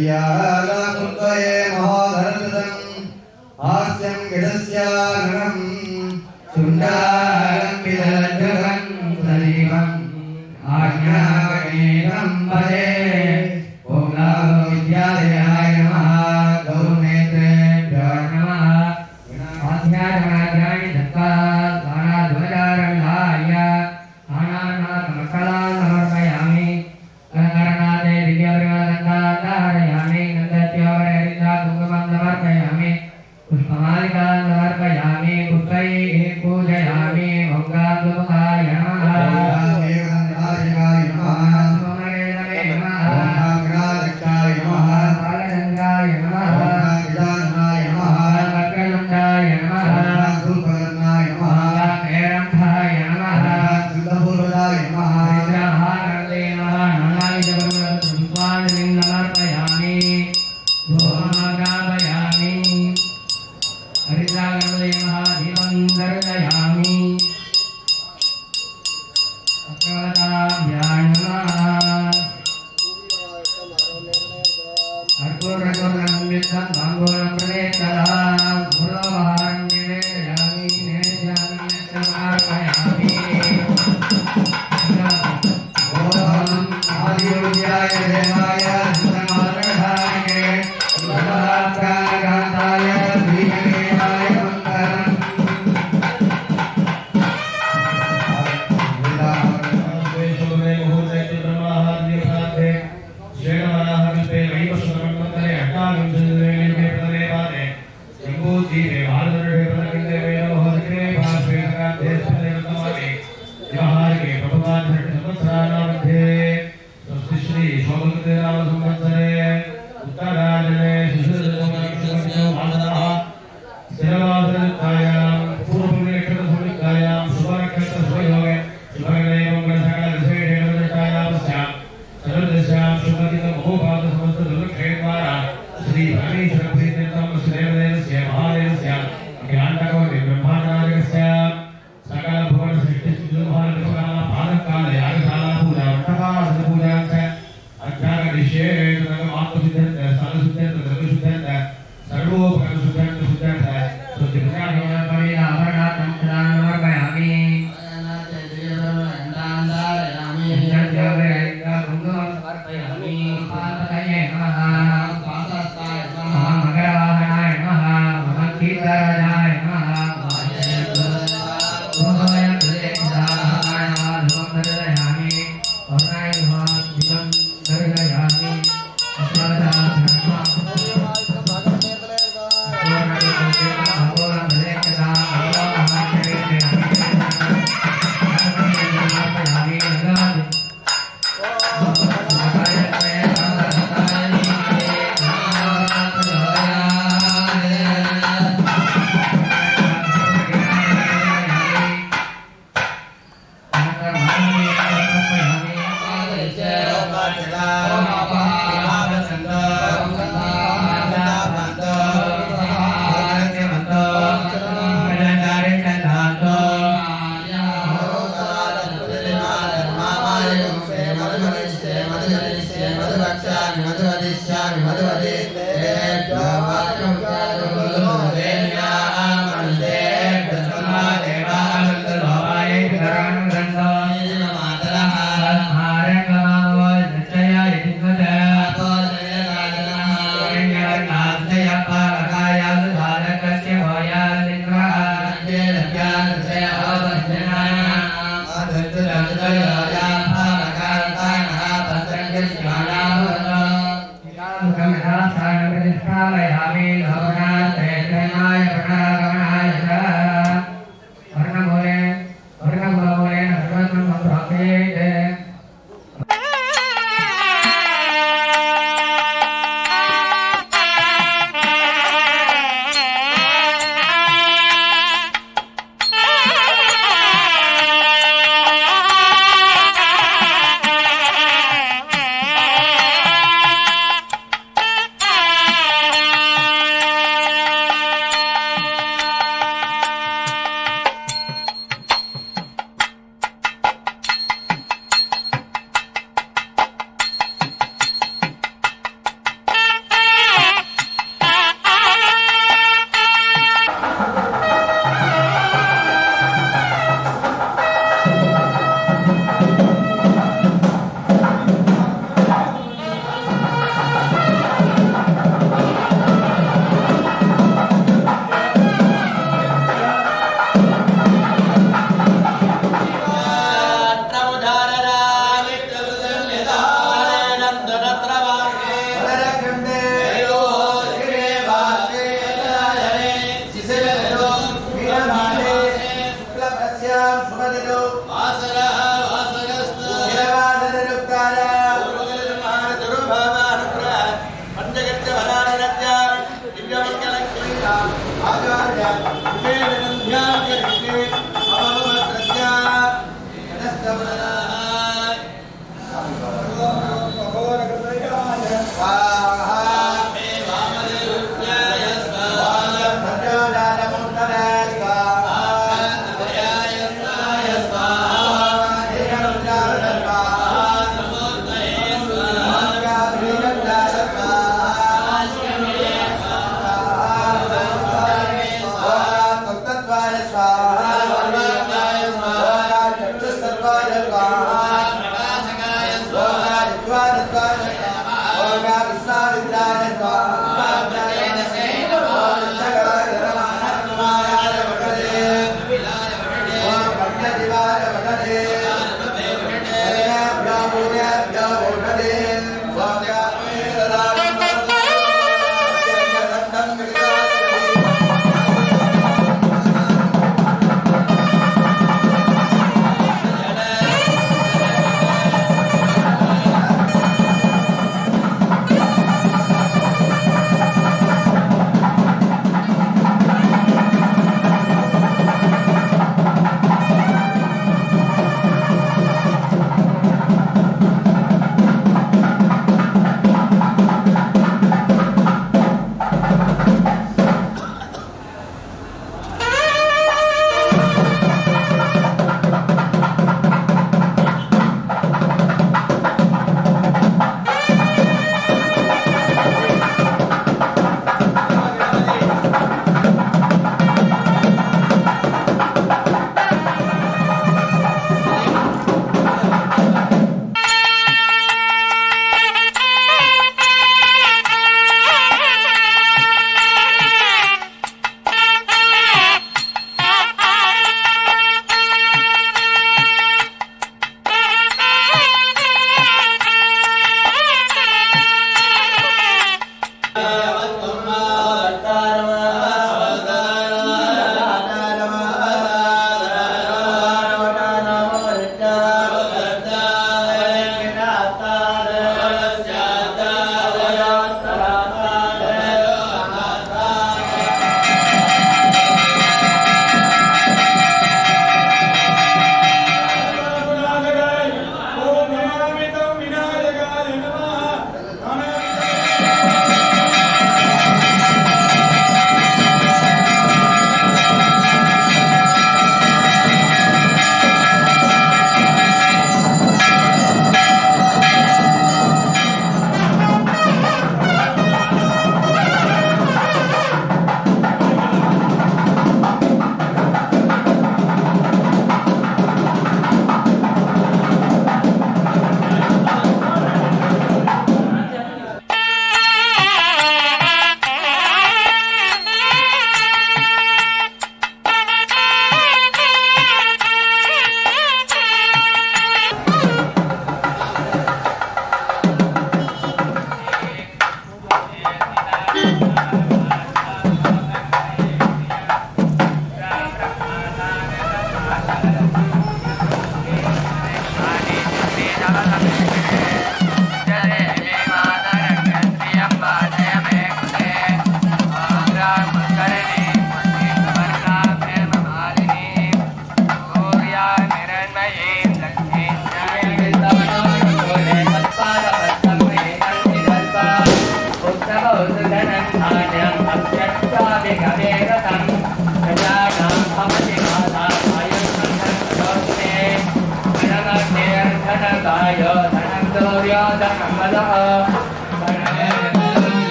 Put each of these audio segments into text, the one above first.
शय्यालाकुत्वये महोदरदं हास्यं गिडस्यागणं सुण्डालं विदलज्जगं सलीमं आज्ञागणेनं भजे ॐ नमो विद्यालयाय नमः गौनेत्रेभ्यो नमः आध्यात्मराजाय दत्ता दानाध्वजारणाय आनानाथमकलां समर्पयामि गणगणनाथे दिव्यप्रवदन्ताधारयामि नन्दत्योरहरिद्रा कुङ्कुमं समर्पयामि पुष्पमालिकां समर्पयामि पुष्पैः पूजयामि ओंकारमुखाय नमः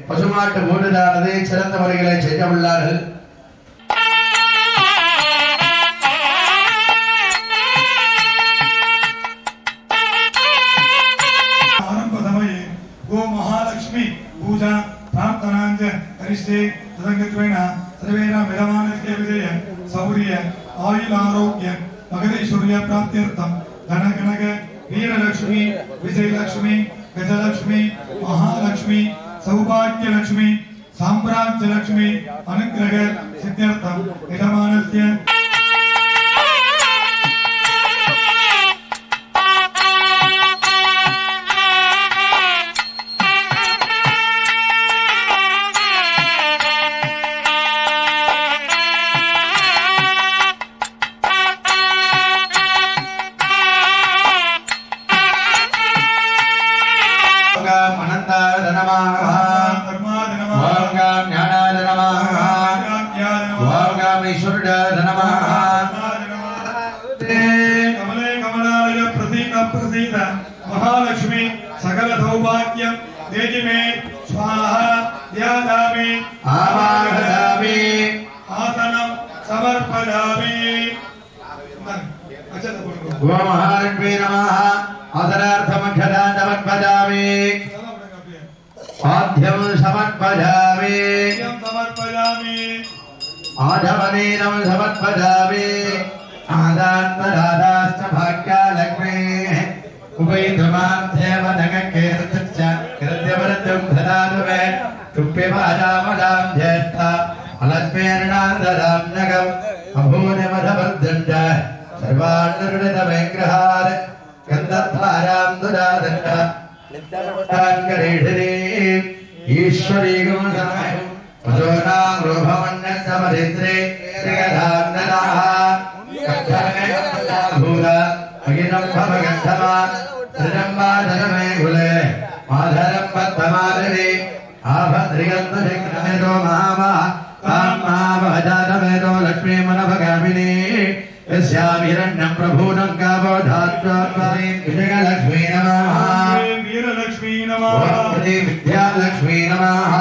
பசுமாட்டு மூடுதானது சிறந்த முறைகளை செய்ய உள்ளார்கள். गो महालक्ष्मी पूजा प्रार्थनांच करिष्ये तदंगत्वेन सर्वेण मिलमानस्य विजय सौर्य आयुल आरोग्य मगधैश्वर्य प्राप्त्यर्थं धनगणक वीरलक्ष्मी विजयलक्ष्मी गजलक्ष्मी महालक्ष्मी सौभाग्यलक्ष्मी साम्राज्यलक्ष्मी अनुग्रह देवस्य महालक्ष्मी सकल सौभाग्यम देहि मे स्वाहा ध्यायामि आवाहयामि आसनं समर्पयामि ओम महालक्ष्मी नमः आदरार्थम क्षदां समर्पयामि आद्यं समर्पयामि आधवनीनं समर्पयामि आदान्तरादाश्च भाग्यालक्ष्मीः उभयधमार्थेव नगकेर्तच्च कृत्यवरतं ददातु मे तुप्यपादामदां ज्येष्ठा अलक्ष्मीर्णान्दरां नगम् अभूनिमधवर्धञ्च सर्वान्नरुणितविग्रहान् गन्धद्वारां दुरादण्ड नित्यमुष्टाङ्गरीढिनीम् ईश्वरीगं समयम् मधुनां रूपमन्यसमरित्रे श्रीगधान्ननाः कक्षमेभूरा भगिनं भवगन्धमा त्रिजम्बाधरमे कुले माधरं पद्ममालिनी आभद्रिगन्धशिग्रमेतो महामा तां महाभजातमेतो लक्ष्मीमनभगामिनी यस्याभिरण्यं प्रभूनं कामोधात्वात्मनीं विजयलक्ष्मी नमः वीरलक्ष्मी नमः विद्यालक्ष्मी नमः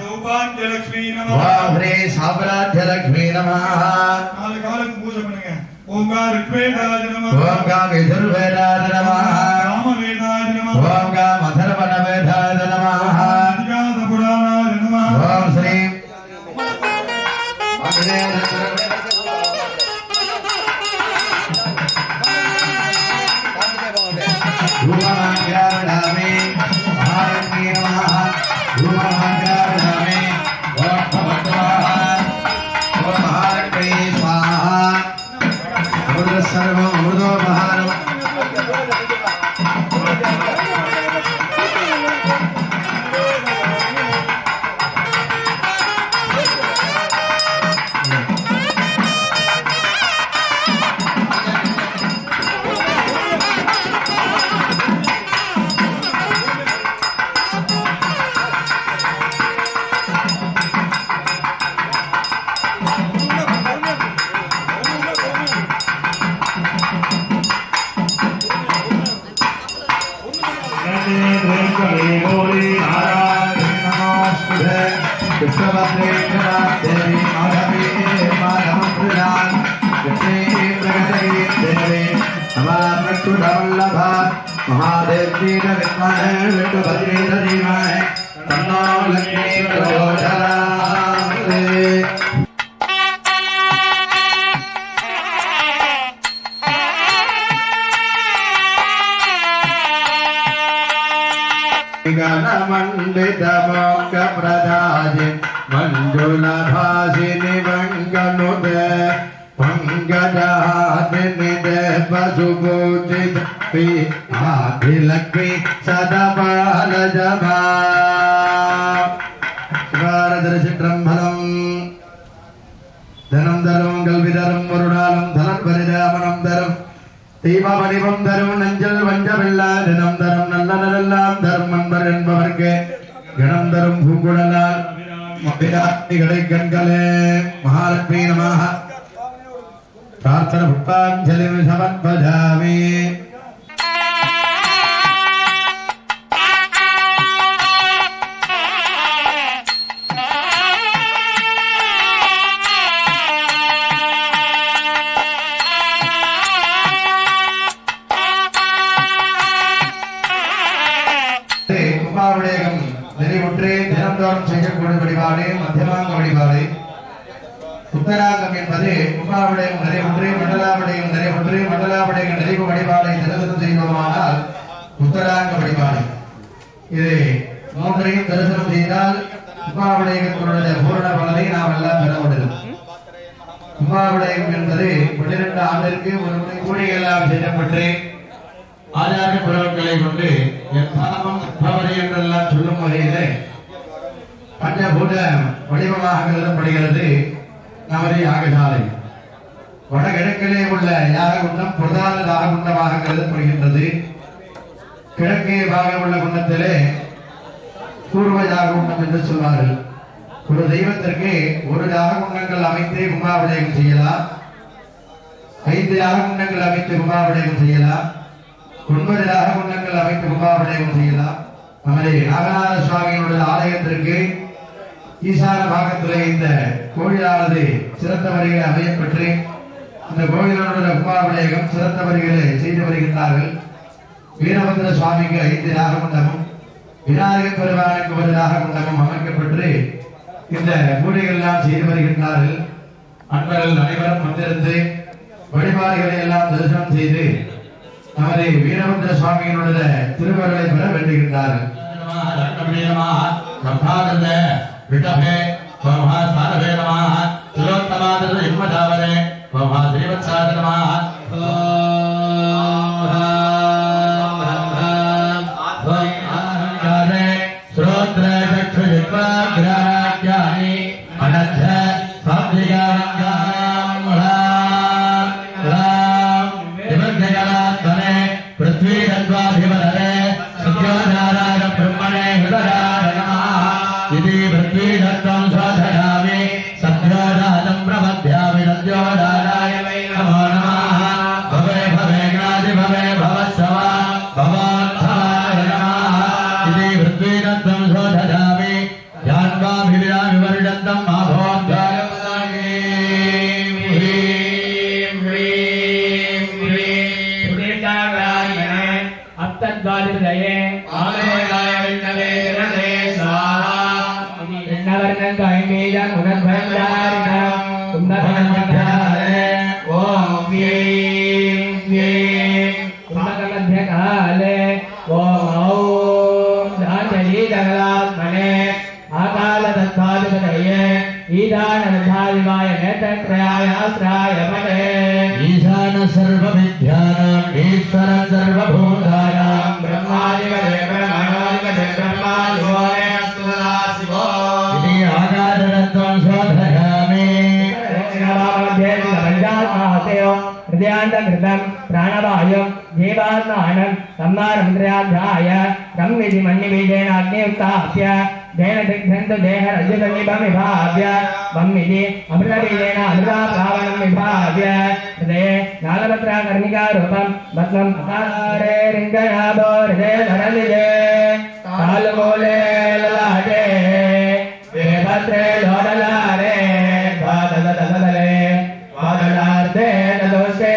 सौभाग्यलक्ष्मी नमः श्री साम्राज्यलक्ष्मी नमः நாலு காலுக்கு பூஜை பண்ணுங்க ஓம்கார ரிக்வேதாய நமः ओम यजुर्वेदाय नमः ராமவேதாய நமः ओम अथर्वणवेदाय नमः அதிகாத புராணாய நமः ओम श्री धूममाग्रावणामि महालक्ष्मी नमः धूममाग्रावणामि ओम भगवत्वाः ओम महालक्ष्मी स्वाहा अमृत सर्वं अमृतो महानम् महादेव जी ने विद्महे विष्णुभद्रे धीमहि तन्नो लक्ष्मी प्रचोदयात् गणमण्डितमोक्ष प्रदायि मञ्जुलभासिनि वङ्गनुदे पंकजादिनि देवसुपूजित आदिलक्ष्मी सदपालजभा शिवारदर्शित्रम्भलम् धनं धरं कल्विधरं वरुणालं धनपरिजामनं धरं தீபாவளிவம் தரும் நெஞ்சல் வஞ்சமில்லா தினம் தரும் நல்ல நலெல்லாம் தரும் அன்பர் என்பவர்க்கு கணம் தரும் பூங்குழலால் அபிராமிகளை கண்களே மகாலட்சுமி நமः பிரார்த்தன புஷ்பாஞ்சலி சமர்ப்பயாமி மத்தியமாங்க வழிபாடு உத்தராங்கம் என்பது உபாவிடயம் நிறைவுற்று மண்டலாவிடயம் நிறைவுற்று மண்டலாவிடயம் நிறைவு வழிபாடை தரிசனம் செய்தோமானால் உத்தராங்க வழிபாடு. இது மூன்றையும் தரிசனம் செய்தால் உபாவிடயத்தினுடைய பூரண பலனை நாம் எல்லாம் பெற முடியும். உபாவிடயம் ஆண்டிற்கு ஒரு முறை கூடையெல்லாம் செய்யப்பட்டு ஆச்சார பொருட்களை கொண்டு எத்தாமம் பவரை என்றெல்லாம் சொல்லும் வகையிலே பஞ்சபூத வடிவமாக கருதப்படுகிறது நமது யாகசாலை. வடகிழக்கிலே உள்ள யாககுண்டம் பிரதான யாககுண்டமாக கருதப்படுகின்றது. கிழக்கே பாக உள்ள குண்டத்திலே பூர்வ யாககுண்டம் என்று சொல்வார்கள். ஒரு தெய்வத்திற்கு ஒரு யாககுண்டங்கள் அமைத்து கும்பாபிஷேகம் செய்யலாம், 5 யாககுண்டங்கள் அமைத்து கும்பாபிஷேகம் செய்யலாம், 9 யாககுண்டங்கள் அமைத்து கும்பாபிஷேகம் செய்யலாம். நமது நாகநாத சுவாமியினுடைய ஆலயத்திற்கு ஈசான பாகத்திலே இந்த கோயிலானது சிறந்த வரிகளை அமையப்பெற்று இந்த கோயிலுடைய கும்பாபிஷேகம் சிறந்த வரிகளை செய்து வருகின்றார்கள். வீரபத்ர சுவாமிக்கு 5 யாககுண்டமும் விநாயகர் பெருமானுக்கு 1 யாககுண்டமும் அமைக்கப்பட்டு இந்த பூஜைகள் எல்லாம் செய்து வருகின்றார்கள். அன்பர்கள் அனைவரும் வந்திருந்து வழிபாடுகளை எல்லாம் தரிசனம் செய்து நமது வீரபத்ர சுவாமியினுடைய திருவருளை பெற வேண்டுகின்றார்கள். प्राणवायु जीवात्मानं सम्मारमन्द्रयाध्याय ब्रह्मिति मन्निबीजेन अग्नियुक्ताप्य देन दिग्धन्तु देहरज्जुतमिभमिभाव्य ब्रह्मिति अमृतबीजेन अमृताप्लावनं विभाव्य हृदये नालपत्राकर्णिकारूपं भस्मम् अकारे रिङ्गनाभो हृदये धरलिजे कालमूले ललाटे वेभद्रे लोडलारे द्वादशदले वादनार्थे ददोषे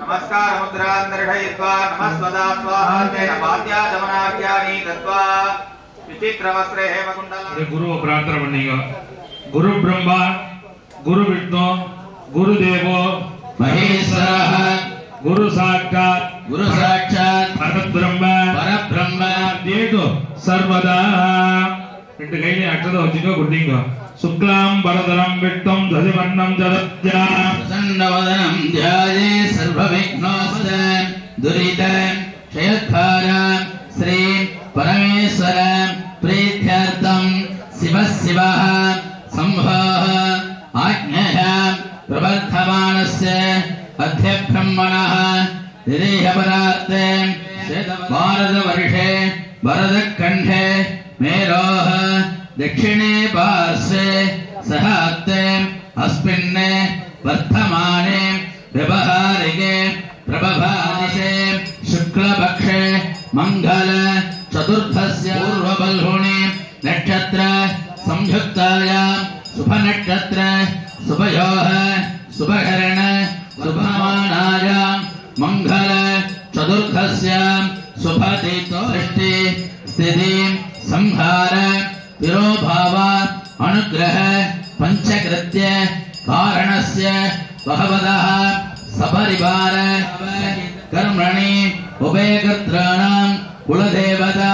नमस्कार मुद्रांतर्षयित्वा नमस्वदा स्वाहा तेन पाद्यादमनाख्यानि दत्वा विचित्रवस्त्रे हेमकुण्डलम् गुरु प्रार्थना பண்ணீங்க गुरु ब्रह्मा गुरु विष्णु गुरु देवो महेश्वरः गुरु साक्षात् परब्रह्म देतो सर्वदा ரெண்டு கையில அக்ஷதை வச்சுக்கோ குட்டிங்க சுக்லாம் பரதரம் விட்டம் ததிவண்ணம் ஜதத்யா प्रसन्नवदनं ध्याये सर्वविघ्नोस्त दुरित क्षयत्कार श्री परमेश्वर प्रीत्यर्थं शिवः संभवः आज्ञः प्रवर्धमानस्य अध्यब्रह्मणः निरीहपरार्थे भारतवर्षे भरतखण्डे मेरोः दक्षिणे पार्श्वे सहस्ते अस्मिन् वर्धमाने व्यवहारिके प्रभभादिशे शुक्लपक्षे मंगल चतुर्थस्य पूर्वबल्हुणे नक्षत्र संयुक्तायां शुभनक्षत्र शुभयोः शुभकरण शुभमानायां मंगल चतुर्थस्य शुभतिथो सृष्टि स्थिति संहार तिरोभाव अनुग्रह पंचकृत्य कारणस्य भगवतः सपरिवार कर्मणि उभयकर्तॄणां कुलदेवता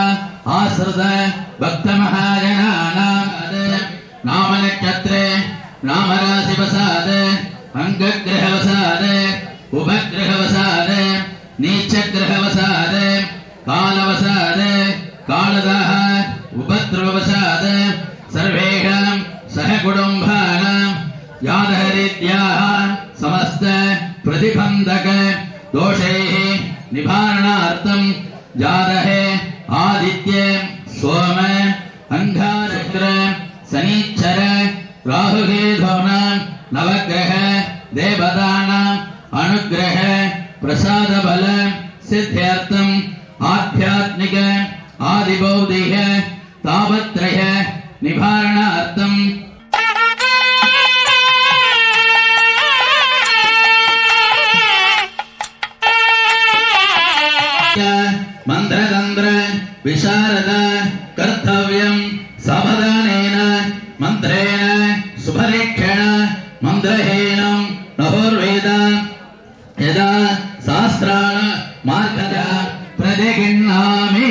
आश्रित भक्तमहाजनानां नामनक्षत्रे नामराशिवसाद अंगग्रहवसाद उपग्रहवसाद नीचग्रहवसाद कालवसाद कालदः उपद्रववसाद सर्वेषां सहकुटुम्बानां यादहरीत्याः समस्त प्रतिबन्धक दोषैः निवारणार्थं जातहे आदित्य सोम अंगारक्र शनिश्चर राहुकेतूनां नवग्रह देवतानां अनुग्रह प्रसाद बल सिद्ध्यर्थं आध्यात्मिक आदिबौद्धिक तापत्रय निवारणार्थं मंत्रतंत्र विशारद कर्तव्यं सावधानेन मंत्रेण शुभरेक्षेण मंत्रहीनं नहोर्वेद यदा शास्त्राण मार्गद प्रतिगृह्णामि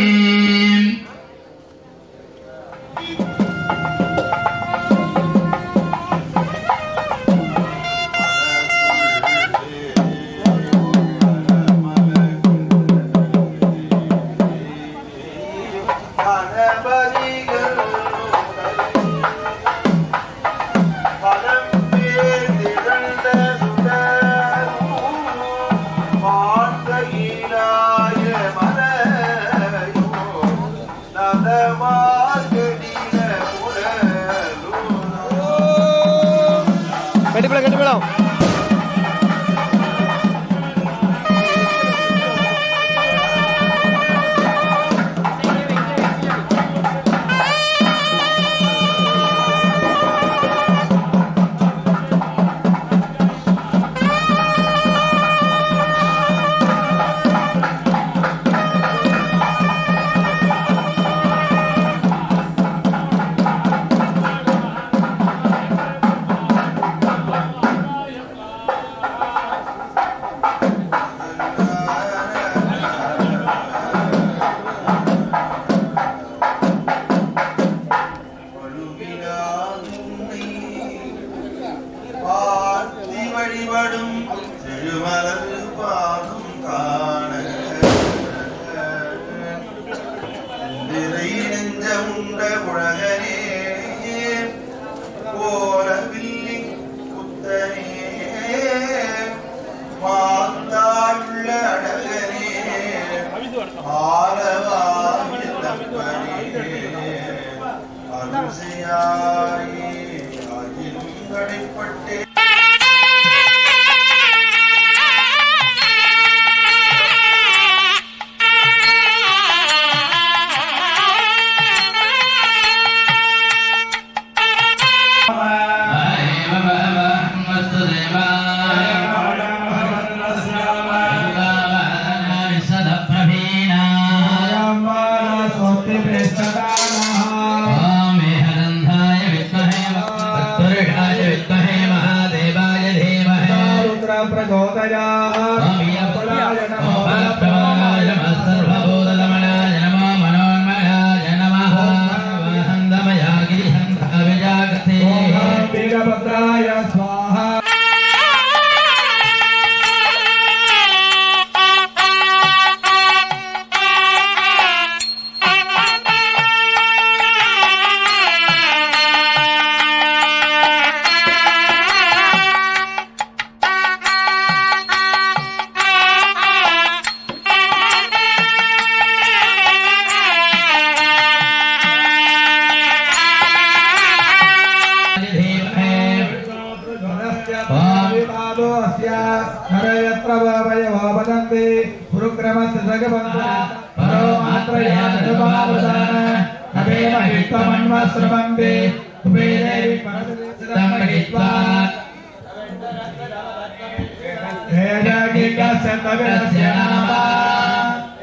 வாழ்க்கையிலாய்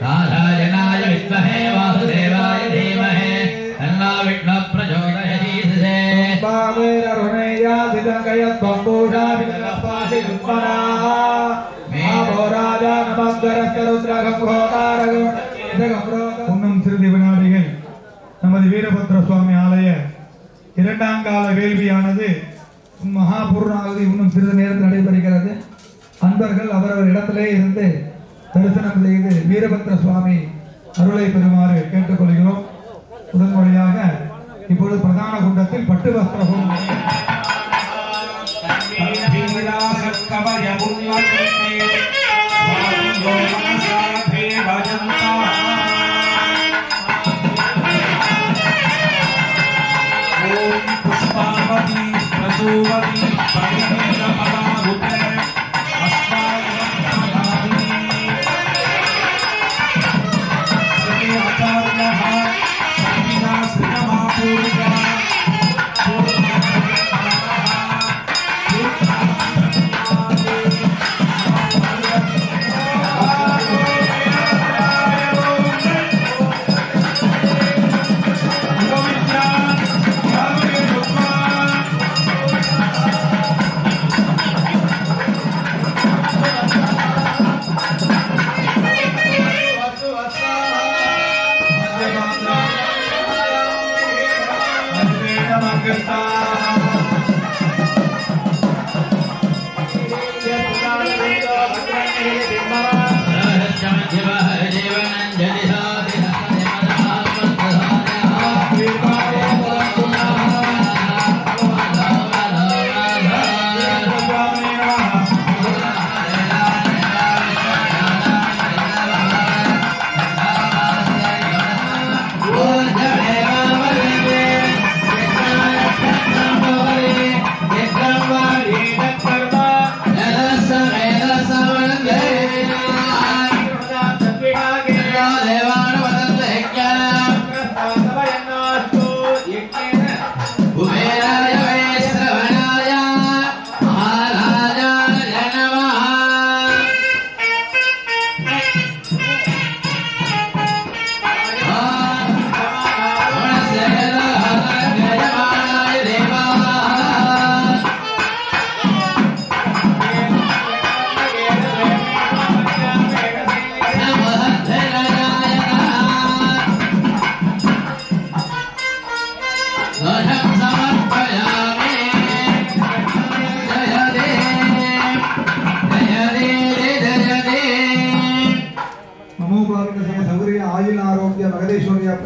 नारायणाय विद्महे वासुदेवाय धीमहि तन्नो विष्णुः प्रचोदयात् இன்னும் சிறிது வினாடிகள் நமது வீரபத்ர சுவாமி ஆலய இரண்டாம் கால வேள்வியானது மகாபூர்ணாவதி இன்னும் சிறிது நேரத்தில் நடைபெறுகிறது. அன்பர்கள் அவரவர் இடத்திலே இருந்து தரிசனம் செய்து வீரபத்ர சுவாமி அருளை பெறுமாறு கேட்டுக்கொள்கிறோம். உடனடியாக இப்பொழுது பிரதான குண்டத்தில் பட்டு வஸ்திரமும்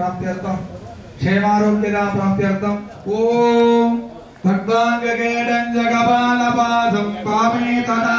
प्राप्त्यर्थम क्षेमारोग्यदा प्राप्त्यर्थम ओम भक्तांगकेडं जगपालपासं पामे तदा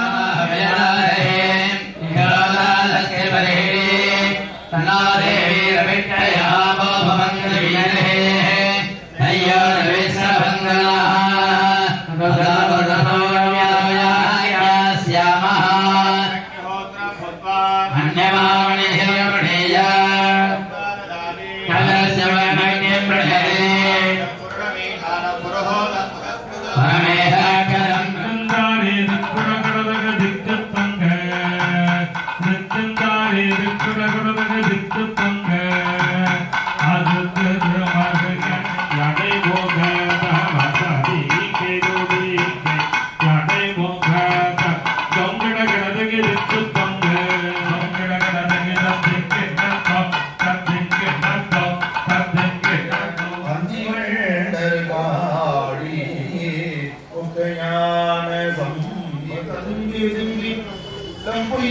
Get it.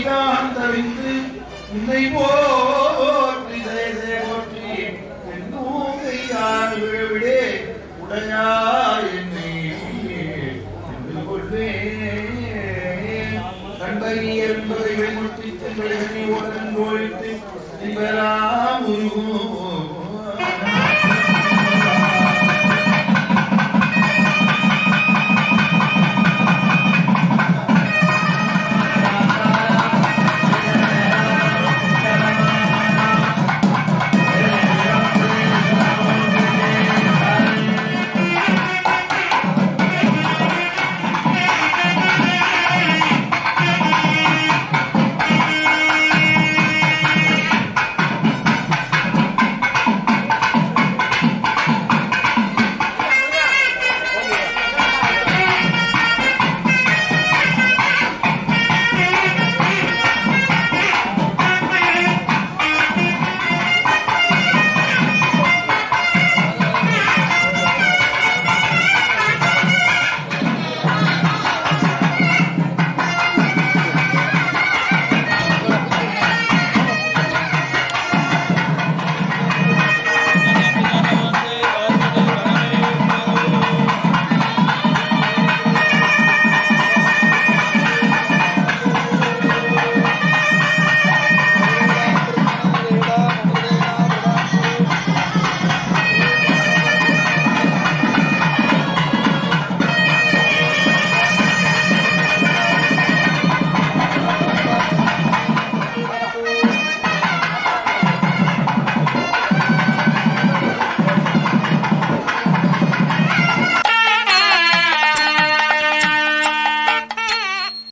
நான் தவிந்து உன்னை போற்றி போற்றி என்னும் கையால் விழவிடே உடையா என்னை கொள்ளே கண்பனி என்பதை வெளிமுற்றி ஓடன் கோழித்து என்பராம் உருகும்